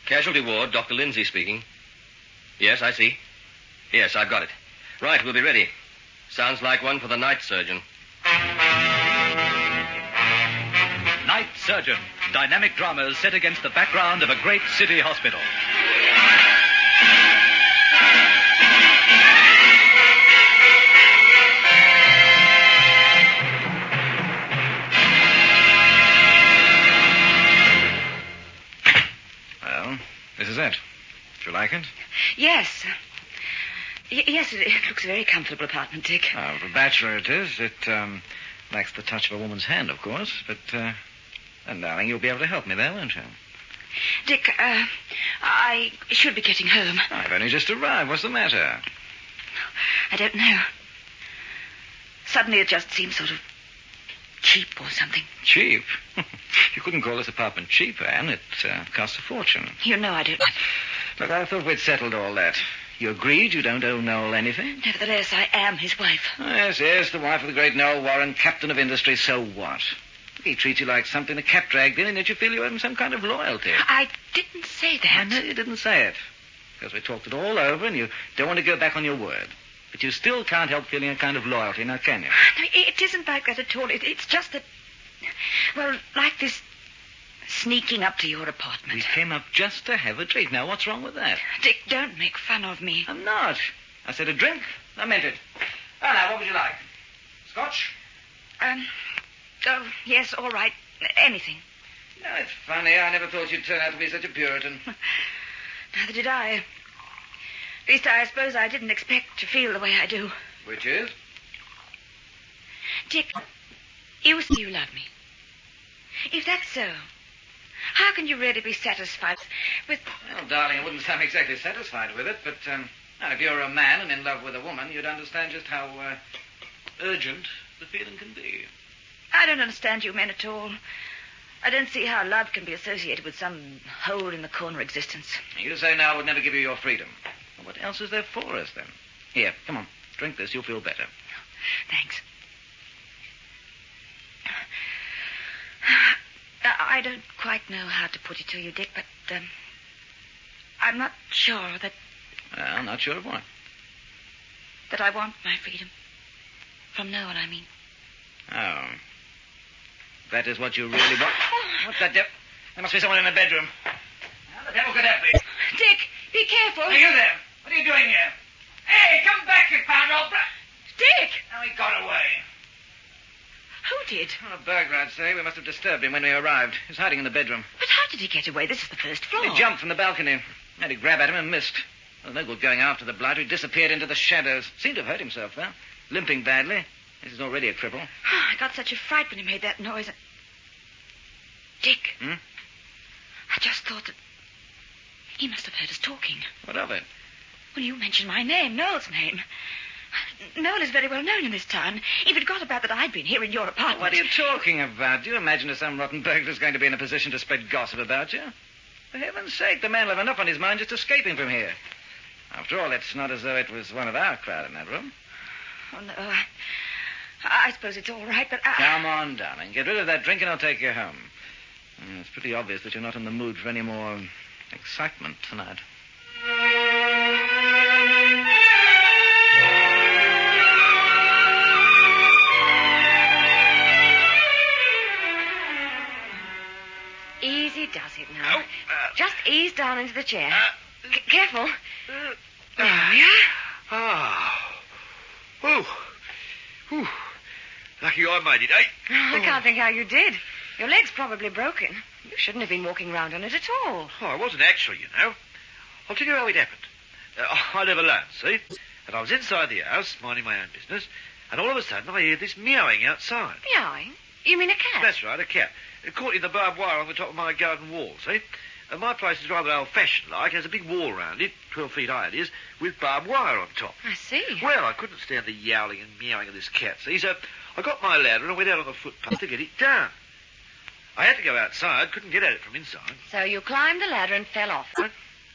Casualty ward, Dr. Lindsay speaking. Yes, I see. Yes, I've got it. Right, we'll be ready. Sounds like one for the night surgeon. Night Surgeon. Dynamic dramas set against the background of a great city hospital. Well, this is it. Do you like it? Yes. Yes, it looks a very comfortable apartment, Dick. Oh, for a bachelor it is. It lacks the touch of a woman's hand, of course. But, and darling, you'll be able to help me there, won't you? Dick, I should be getting home. I've only just arrived. What's the matter? I don't know. Suddenly it just seems sort of cheap or something. Cheap? You couldn't call this apartment cheap, Anne. It costs a fortune. You know I don't. Look, I thought we'd settled all that. You agreed you don't owe Noel anything? Nevertheless, I am his wife. Yes, the wife of the great Noel Warren, captain of industry. So what? He treats you like something a cat dragged in, and yet you feel you owe him some kind of loyalty. I didn't say that. I know you didn't say it. Because we talked it all over, and you don't want to go back on your word. But you still can't help feeling a kind of loyalty, now can you? No, it isn't like that at all. It's just that, well, like this sneaking up to your apartment. We came up just to have a drink. Now, what's wrong with that? Dick, don't make fun of me. I'm not. I said a drink. I meant it. Oh, now, what would you like? Scotch? Oh, yes, all right. Anything. No, it's funny. I never thought you'd turn out to be such a Puritan. Neither did I. At least I suppose I didn't expect to feel the way I do. Which is? Dick, you say you love me. If that's so, how can you really be satisfied with... Well, darling, I wouldn't sound exactly satisfied with it, but if you're a man and in love with a woman, you'd understand just how urgent the feeling can be. I don't understand you men at all. I don't see how love can be associated with some hole in the corner existence. You say now I would never give you your freedom. Well, what else is there for us, then? Here, come on. Drink this. You'll feel better. Thanks. I don't quite know how to put it to you, Dick, but I'm not sure that... Well, not sure of what? That I want my freedom. From Noel, I mean. Oh. That is what you really want? What's that, devil? There must be someone in the bedroom. How the devil could that be? Dick, be careful. Hey, you there. What are you doing here? Hey, come back, you found old... Dick! Oh, he got away. Who did? Well, a burglar, I'd say. We must have disturbed him when we arrived. He was hiding in the bedroom. But how did he get away? This is the first floor. He jumped from the balcony. Had to grab at him and missed. Well, no good going after the blighter. He disappeared into the shadows. Seemed to have hurt himself, though. Limping badly. This is already a cripple. Oh, I got such a fright when he made that noise. Dick. I just thought that he must have heard us talking. What of it? Well, you mentioned my name, Noel's name. Noel is very well known in this town. He forgot about that I'd been here in your apartment. What are you talking about? Do you imagine that some rotten burglar's going to be in a position to spread gossip about you? For heaven's sake, the man will have enough on his mind just escaping from here. After all, it's not as though it was one of our crowd in that room. Oh, no. I suppose it's all right, but Come on, darling. Get rid of that drink and I'll take you home. It's pretty obvious that you're not in the mood for any more excitement tonight. Easy does it now. Just ease down into the chair. Careful. Yeah? Whew. Lucky I made it, eh? I can't think how you did. Your leg's probably broken. You shouldn't have been walking round on it at all. Oh, I wasn't actually, you know. I'll tell you how it happened. I live alone, see? And I was inside the house, minding my own business, and all of a sudden I hear this meowing outside. Meowing? You mean a cat? That's right, a cat. Caught in the barbed wire on the top of my garden wall, see? And my place is rather old-fashioned like. There's a big wall round it, 12 feet high it is, with barbed wire on top. I see. Well, I couldn't stand the yowling and meowing of this cat, see? So I got my ladder and I went out on the footpath to get it down. I had to go outside, couldn't get at it from inside. So you climbed the ladder and fell off. I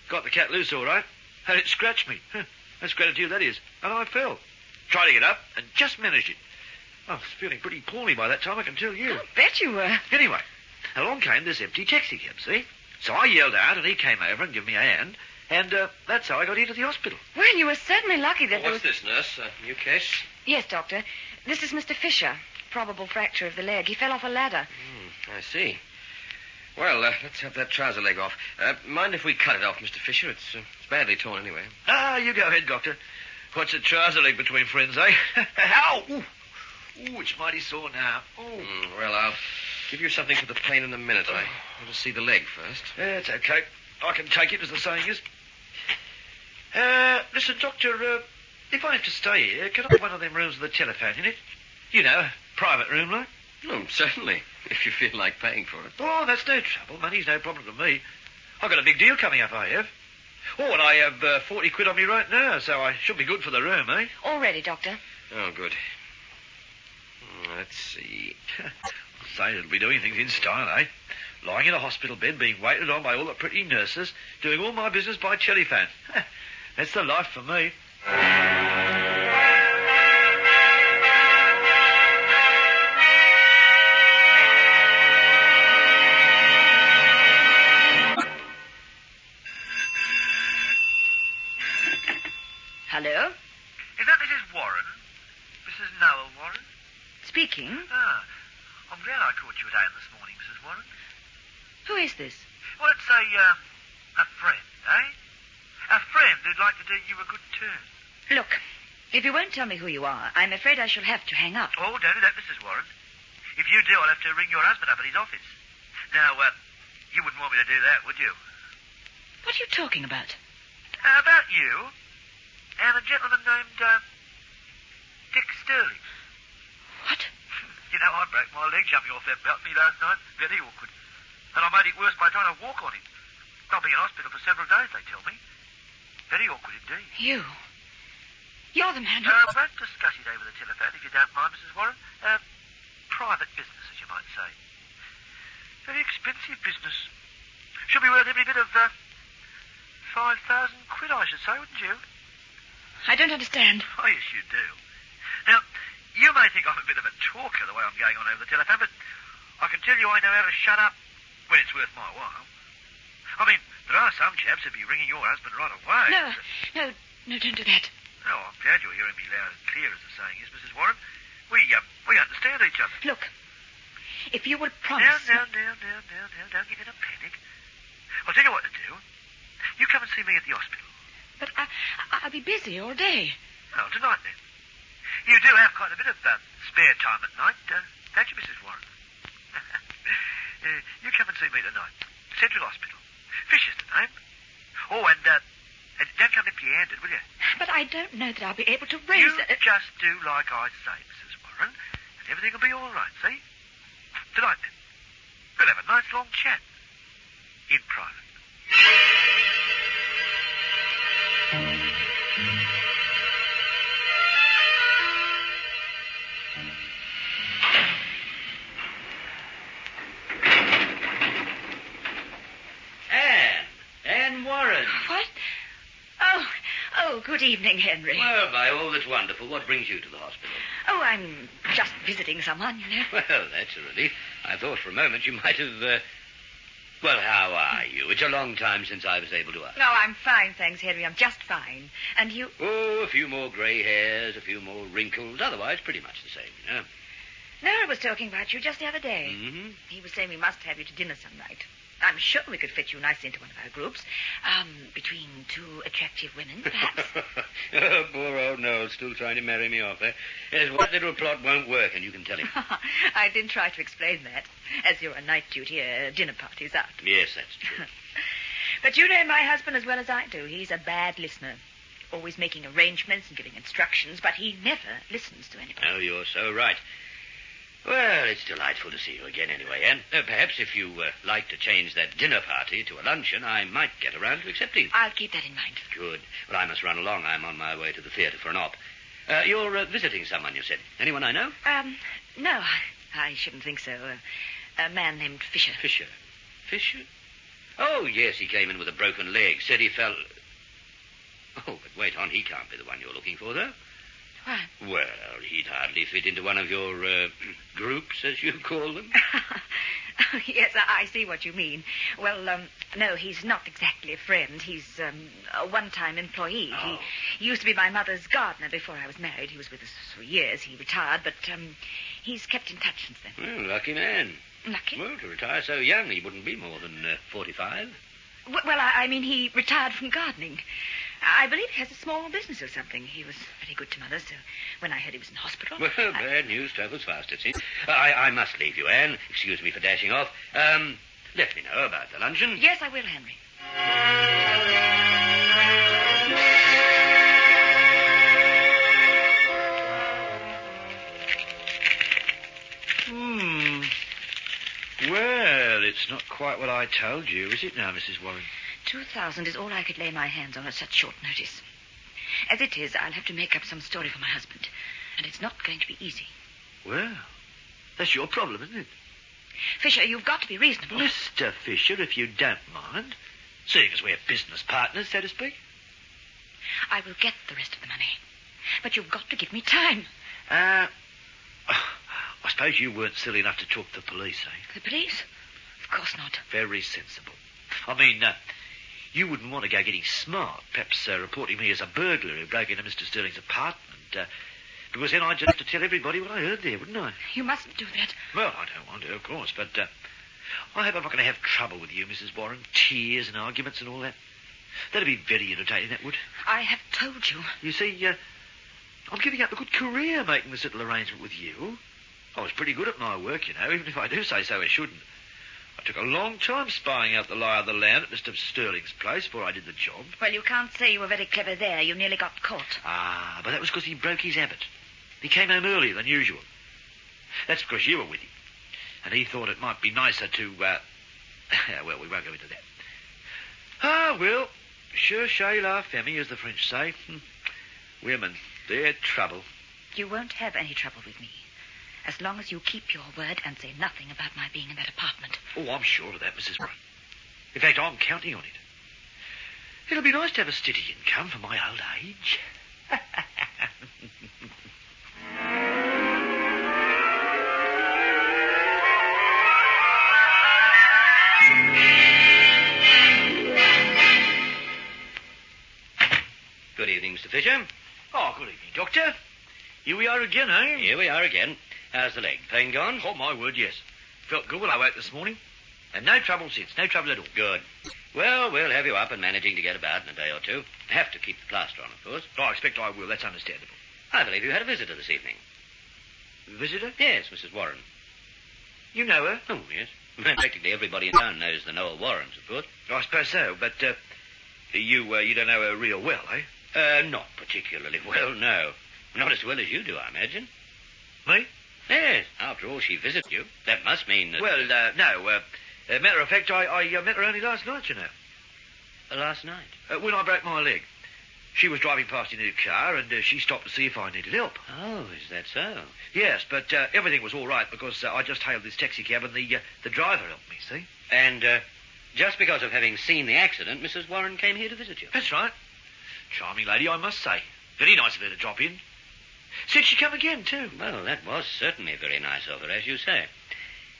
got the cat loose all right, and it scratched me. That's gratitude, that is. And I fell. Tried to get up and just managed it. I was feeling pretty poorly by that time, I can tell you. I'll bet you were. Anyway, along came this empty taxi cab, see? So I yelled out, and he came over and gave me a hand, and that's how I got into the hospital. Well, you were certainly lucky that What's this, nurse? New case? Yes, Doctor. This is Mr. Fisher. Probable fracture of the leg. He fell off a ladder. I see. Well, let's have that trouser leg off. Mind if we cut it off, Mr. Fisher? It's badly torn anyway. Ah, you go ahead, Doctor. What's a trouser leg between friends, eh? Ow! Ooh, it's mighty sore now. Oh. Well, I'll give you something for the pain in a minute. I want to see the leg first. It's okay. I can take it, as the saying is. Listen, Doctor, if I have to stay here, can I have one of them rooms with a telephone in it? You know, a private room, like. Oh, certainly, if you feel like paying for it. Oh, that's no trouble. Money's no problem to me. I've got a big deal coming up, I have. Oh, and I have 40 quid on me right now, so I should be good for the room, eh? All ready, Doctor. Oh, good. Let's see. Say, it'll be doing things in style, eh? Lying in a hospital bed, being waited on by all the pretty nurses, doing all my business by telephone. That's the life for me. Hello? Is that Mrs. Warren? Mrs. Noel Warren? Speaking. Ah, I'm glad I caught you at home this morning, Mrs. Warren. Who is this? Well, it's a friend, eh? A friend who'd like to do you a good turn. Look, if you won't tell me who you are, I'm afraid I shall have to hang up. Oh, don't do that, Mrs. Warren. If you do, I'll have to ring your husband up at his office. Now, you wouldn't want me to do that, would you? What are you talking about? About you and a gentleman named, Dick Sterling. What? You know, I broke my leg jumping off that balcony last night. Very awkward. And I made it worse by trying to walk on it. I'll be in hospital for several days, they tell me. Very awkward indeed. You're the man who... I won't discuss it over the telephone, if you don't mind, Mrs. Warren. Private business, as you might say. Very expensive business. Should be worth every bit of, 5,000 quid, I should say, wouldn't you? I don't understand. Oh, yes, you do. Now, you may think I'm a bit of a talker the way I'm going on over the telephone, but I can tell you I know how to shut up when it's worth my while. I mean, there are some chaps who'd be ringing your husband right away. No, don't do that. Oh, I'm glad you're hearing me loud and clear, as the saying is, Mrs. Warren. We understand each other. Look, if you would promise... Now, don't get in a panic. I'll tell you what to do. You come and see me at the hospital. But I'll be busy all day. Oh, tonight then. You do have quite a bit of spare time at night, don't you, Mrs. Warren? You come and see me tonight. Central Hospital. Fisher's the name. Oh, and don't come empty-handed, will you? But I don't know that I'll be able to raise it. You just do like I say, Mrs. Warren, and everything will be all right, see? Tonight then. We'll have a nice long chat. In private. Anne Warren. What? Oh, good evening, Henry. Well, by all that's wonderful, what brings you to the hospital? Oh, I'm just visiting someone, you know. Well, that's a relief. I thought for a moment you might have, Well, how are you? It's a long time since I was able to ask. No, I'm fine, thanks, Henry. I'm just fine. And you... Oh, a few more grey hairs, a few more wrinkles. Otherwise, pretty much the same, you know. Nora was talking about you just the other day. Mm-hmm. He was saying we must have you to dinner some night. I'm sure we could fit you nicely into one of our groups. Between two attractive women, perhaps. Oh, poor old Noel's still trying to marry me off, eh? Yes, what little plot won't work, and you can tell him. I did try to explain that. As you're on night duty, dinner party's out. Yes, that's true. But you know my husband as well as I do. He's a bad listener. Always making arrangements and giving instructions, but he never listens to anybody. Oh, you're so right. Well, it's delightful to see you again anyway, Anne. Perhaps if you like to change that dinner party to a luncheon, I might get around to accepting. I'll keep that in mind. Good. Well, I must run along. I'm on my way to the theatre for an op. You're visiting someone, you said. Anyone I know? No, I shouldn't think so. A man named Fisher. Fisher? Oh, yes, he came in with a broken leg. Said he fell... Oh, but wait on, he can't be the one you're looking for, though. Why? Well, he'd hardly fit into one of your groups, as you call them. Yes, I see what you mean. Well, no, he's not exactly a friend. He's a one-time employee. Oh. He used to be my mother's gardener before I was married. He was with us for years. He retired, but he's kept in touch since then. Well, lucky man. Lucky? Well, to retire so young, he wouldn't be more than 45. Well, I mean, he retired from gardening. I believe he has a small business or something. He was very good to Mother, so when I heard he was in hospital... Well, bad news travels fast, it seems. I must leave you, Anne. Excuse me for dashing off. Let me know about the luncheon. Yes, I will, Henry. Well, it's not quite what I told you, is it now, Mrs. Warren? 2,000 is all I could lay my hands on at such short notice. As it is, I'll have to make up some story for my husband, and it's not going to be easy. Well, that's your problem, isn't it? Fisher, you've got to be reasonable. Mr. Fisher, if you don't mind, seeing as we're business partners, so to speak. I will get the rest of the money, but you've got to give me time. I suppose you weren't silly enough to talk to the police, eh? The police? Of course not. Very sensible. I mean, you wouldn't want to go getting smart, perhaps reporting me as a burglar who broke into Mr. Sterling's apartment, because then I'd just have to tell everybody what I heard there, wouldn't I? You mustn't do that. Well, I don't want to, of course, but I hope I'm not going to have trouble with you, Mrs. Warren. Tears and arguments and all that. That'd be very irritating, that would. I have told you. You see, I'm giving up a good career making this little arrangement with you. I was pretty good at my work, you know, even if I do say so I shouldn't. I took a long time spying out the lie of the land at Mr. Sterling's place before I did the job. Well, you can't say you were very clever there. You nearly got caught. Ah, but that was because he broke his habit. He came home earlier than usual. That's because you were with him. And he thought it might be nicer to, well, we won't go into that. Ah, well, cherchez la famille, as the French say. Women, they're trouble. You won't have any trouble with me, as long as you keep your word and say nothing about my being in that apartment. Oh, I'm sure of that, Mrs. Warren. In fact, I'm counting on it. It'll be nice to have a steady income for my old age. Good evening, Mr. Fisher. Oh, good evening, Doctor. Here we are again, eh? Here we are again. How's the leg? Pain gone? Oh, my word, yes. Felt good when I woke this morning. And no trouble since. No trouble at all. Good. Well, we'll have you up and managing to get about in a day or two. Have to keep the plaster on, of course. Oh, I expect I will. That's understandable. I believe you had a visitor this evening. Visitor? Yes, Mrs. Warren. You know her? Oh, yes. Practically everybody in town knows the Noel Warrens, of course. I suppose so, but you don't know her real well, eh? Not particularly well, no. Not as well as you do, I imagine. Me? Yes. After all, she visits you. That must mean that... Well, no. Matter of fact, I met her only last night, you know. Last night? When I broke my leg. She was driving past in her car, and she stopped to see if I needed help. Oh, is that so? Yes, but everything was all right because I just hailed this taxi cab and the driver helped me, see? And just because of having seen the accident, Mrs. Warren came here to visit you? That's right. Charming lady, I must say. Very nice of her to drop in. Said she'd come again, too. Well, that was certainly very nice of her, as you say.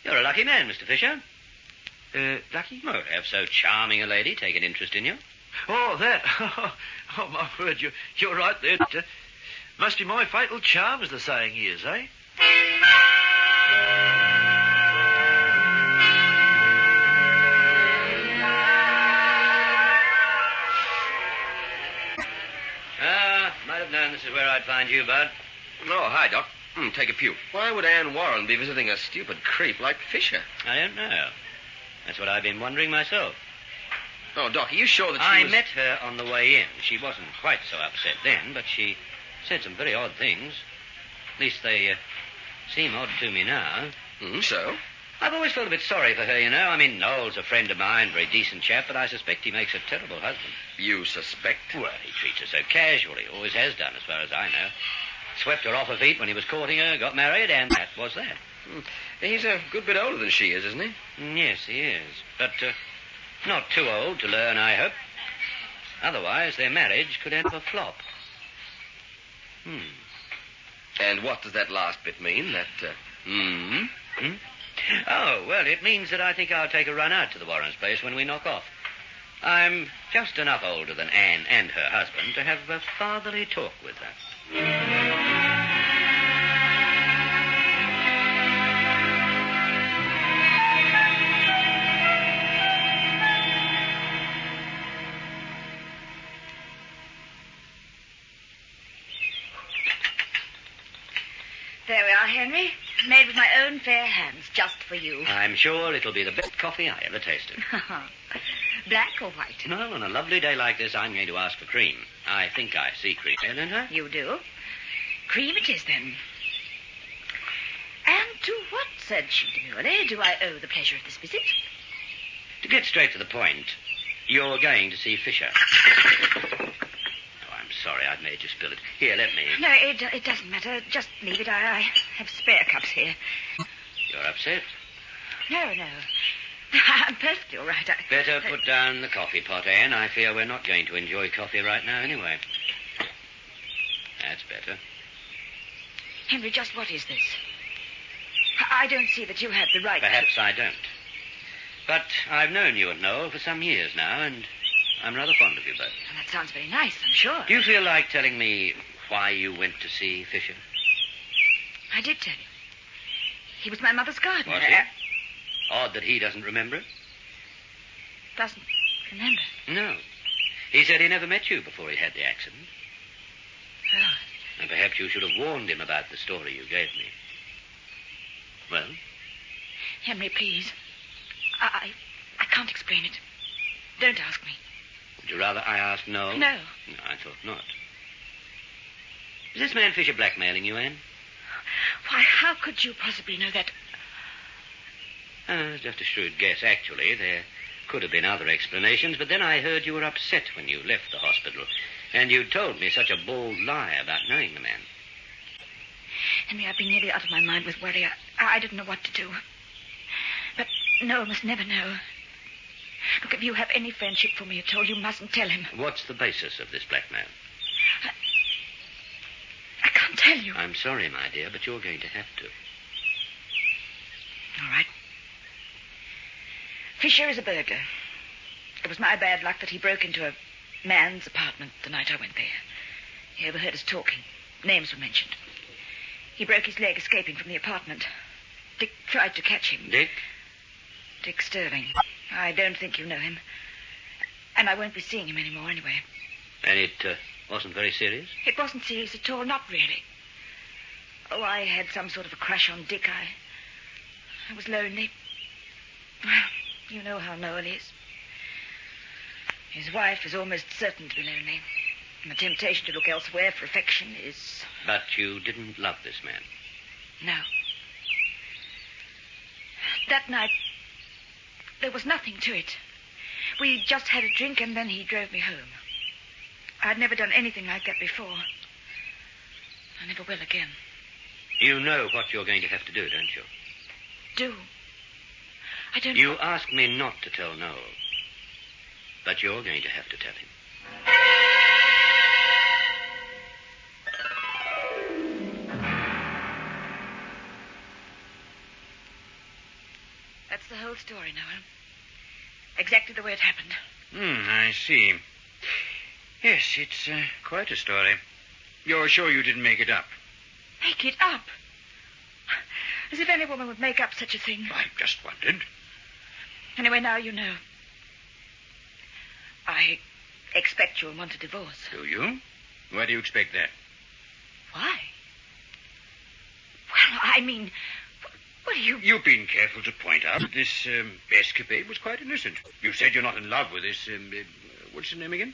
You're a lucky man, Mr. Fisher. Lucky? Well, to have so charming a lady take an interest in you. Oh, that. Oh, my word, you're right there, Doctor. Must be my fatal charm, as the saying is, eh? Might have known this is where I'd find you, Bud. Oh, hi, Doc. Take a pew. Why would Anne Warren be visiting a stupid creep like Fisher? I don't know. That's what I've been wondering myself. Oh, Doc, are you sure that I met her on the way in. She wasn't quite so upset then, but she said some very odd things. At least they seem odd to me now. So? I've always felt a bit sorry for her, you know. I mean, Noel's a friend of mine, very decent chap, but I suspect he makes a terrible husband. You suspect? Well, he treats her so casually. Always has done, as far as I know. Swept her off her feet when he was courting her, got married, and that was that. He's a good bit older than she is, isn't he? Yes, he is. But not too old to learn, I hope. Otherwise, their marriage could end up a flop. And what does that last bit mean? That, Oh, well, it means that I think I'll take a run out to the Warrens' place when we knock off. I'm just enough older than Anne and her husband to have a fatherly talk with her. There we are, Henry. Made with my own fair hands, just for you. I'm sure it'll be the best coffee I ever tasted. Black or white? Well, on a lovely day like this, I'm going to ask for cream. I think I see cream, don't I? You do? Cream it is, then. And to what, said she demurely, do I owe the pleasure of this visit? To get straight to the point, you're going to see Fisher. Oh, I'm sorry I've made you spill it. Here, let me... No, it doesn't matter. Just leave it. I have spare cups here. You're upset? No. I'm perfectly all right. Better put down the coffee pot, Anne. I fear we're not going to enjoy coffee right now anyway. That's better. Henry, just what is this? I don't see that you have the right... Perhaps I don't. But I've known you and Noel for some years now, and I'm rather fond of you both. Well, that sounds very nice, I'm sure. Do you feel like telling me why you went to see Fisher? I did tell you. He was my mother's gardener. Was he? Odd that he doesn't remember it. Doesn't remember? No. He said he never met you before he had the accident. Oh. And perhaps you should have warned him about the story you gave me. Well? Henry, please. I can't explain it. Don't ask me. Would you rather I asked Noel? No. No, I thought not. Is this man Fisher blackmailing you, Anne? Why, how could you possibly know that? Just a shrewd guess, actually. There could have been other explanations, but then I heard you were upset when you left the hospital, and you told me such a bald lie about knowing the man. Henry, I've been nearly out of my mind with worry. I didn't know what to do. But Noel must never know. Look, if you have any friendship for me at all, you mustn't tell him. What's the basis of this blackmail? I can't tell you. I'm sorry, my dear, but you're going to have to. All right. Fisher is a burglar. It was my bad luck that he broke into a man's apartment the night I went there. He overheard us talking. Names were mentioned. He broke his leg escaping from the apartment. Dick tried to catch him. Dick? Dick Sterling. I don't think you know him. And I won't be seeing him anymore anyway. And it wasn't very serious? It wasn't serious at all, not really. Oh, I had some sort of a crush on Dick. I was lonely. Well, you know how Noel is. His wife is almost certain to be lonely. And the temptation to look elsewhere for affection is... But you didn't love this man? No. That night, there was nothing to it. We just had a drink and then he drove me home. I'd never done anything like that before. I never will again. You know what you're going to have to do, don't you? Do? I don't... You asked me not to tell Noel. But you're going to have to tell him. That's the whole story, Noel. Exactly the way it happened. I see. Yes, it's quite a story. You're sure you didn't make it up? Make it up? As if any woman would make up such a thing. I just wondered. Anyway, now you know. I expect you'll want a divorce. Do you? Why do you expect that? Why? Well, I mean, what do you... You've been careful to point out that this escapade was quite innocent. You said you're not in love with this... what's his name again?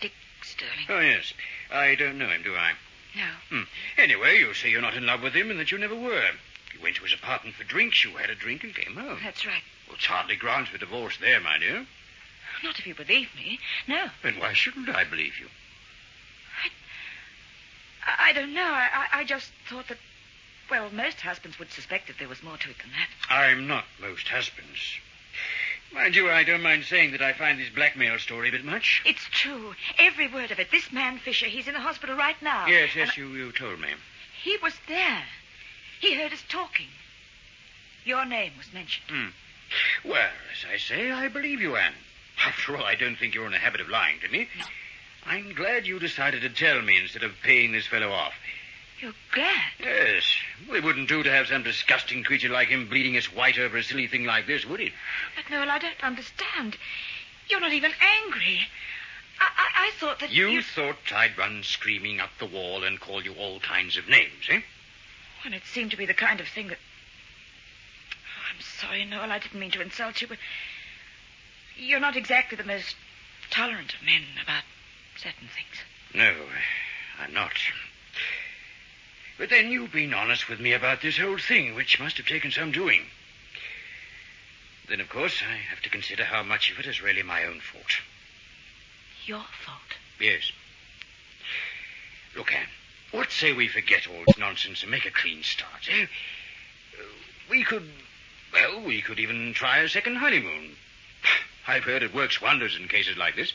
Dick Sterling. Oh, yes. I don't know him, do I? No. Anyway, you say you're not in love with him and that you never were. You went to his apartment for drinks, you had a drink and came home. That's right. Well, it's hardly grounds for divorce there, my dear. Not if you believe me. No. Then why shouldn't I believe you? I don't know. I just thought that, well, most husbands would suspect that there was more to it than that. I'm not most husbands. Mind you, I don't mind saying that I find this blackmail story a bit much. It's true. Every word of it. This man, Fisher, he's in the hospital right now. Yes, you told me. He was there. He heard us talking. Your name was mentioned. Well, as I say, I believe you, Anne. After all, I don't think you're in the habit of lying to me. No. I'm glad you decided to tell me instead of paying this fellow off. You're glad? Yes. Well, it wouldn't do to have some disgusting creature like him bleeding his white over a silly thing like this, would it? But, Noel, I don't understand. You're not even angry. I thought that You thought I'd run screaming up the wall and call you all kinds of names, eh? Well, it seemed to be the kind of thing that... Oh, I'm sorry, Noel, I didn't mean to insult you, but... You're not exactly the most tolerant of men about certain things. No, I'm not. But then you've been honest with me about this whole thing, which must have taken some doing. Then, of course, I have to consider how much of it is really my own fault. Your fault? Yes. Look, Anne, what say we forget all this nonsense and make a clean start, eh? We could even try a second honeymoon. I've heard it works wonders in cases like this.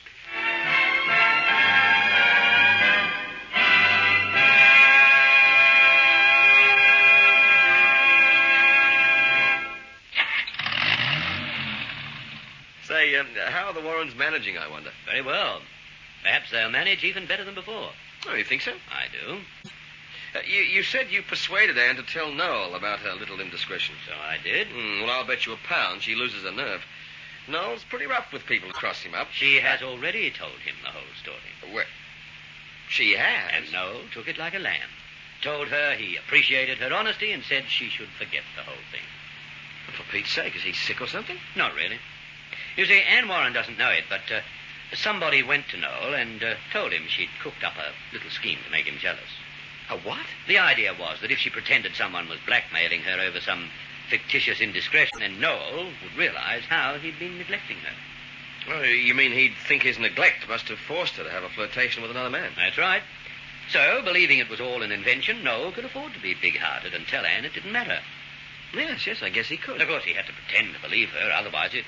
Say, how are the Warrens managing, I wonder? Very well. Perhaps they'll manage even better than before. Oh, you think so? I do. You said you persuaded Anne to tell Noel about her little indiscretion. So I did. Well, I'll bet you £1 she loses her nerve. Noel's pretty rough with people who cross him up. She has already told him the whole story. Well, she has? And Noel took it like a lamb. Told her he appreciated her honesty and said she should forget the whole thing. For Pete's sake, is he sick or something? Not really. You see, Anne Warren doesn't know it, but somebody went to Noel and told him she'd cooked up a little scheme to make him jealous. A what? The idea was that if she pretended someone was blackmailing her over some fictitious indiscretion, then Noel would realize how he'd been neglecting her. Well, you mean he'd think his neglect must have forced her to have a flirtation with another man? That's right. So, believing it was all an invention, Noel could afford to be big-hearted and tell Anne it didn't matter. Yes, I guess he could. Of course, he had to pretend to believe her, otherwise it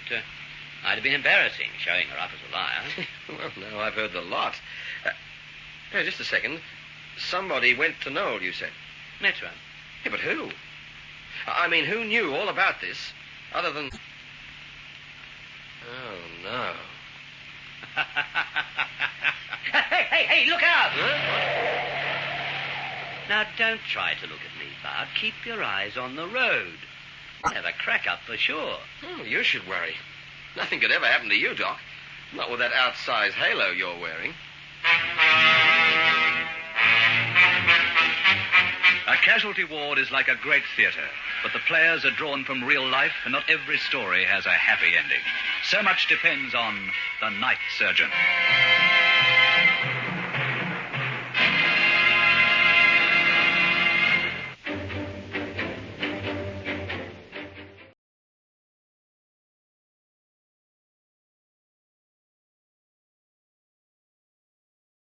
might have been embarrassing, showing her up as a liar. Well, now I've heard the lot. Just a second. Somebody went to Noel, you said? That's right. Yeah, but who? I mean, who knew all about this, other than... Oh, no. Hey, look out! Huh? Now, don't try to look at me, Bart. Keep your eyes on the road. We'll have a crack-up for sure. Oh, you should worry. Nothing could ever happen to you, Doc. Not with that outsized halo you're wearing. A casualty ward is like a great theatre, but the players are drawn from real life, and not every story has a happy ending. So much depends on the night surgeon.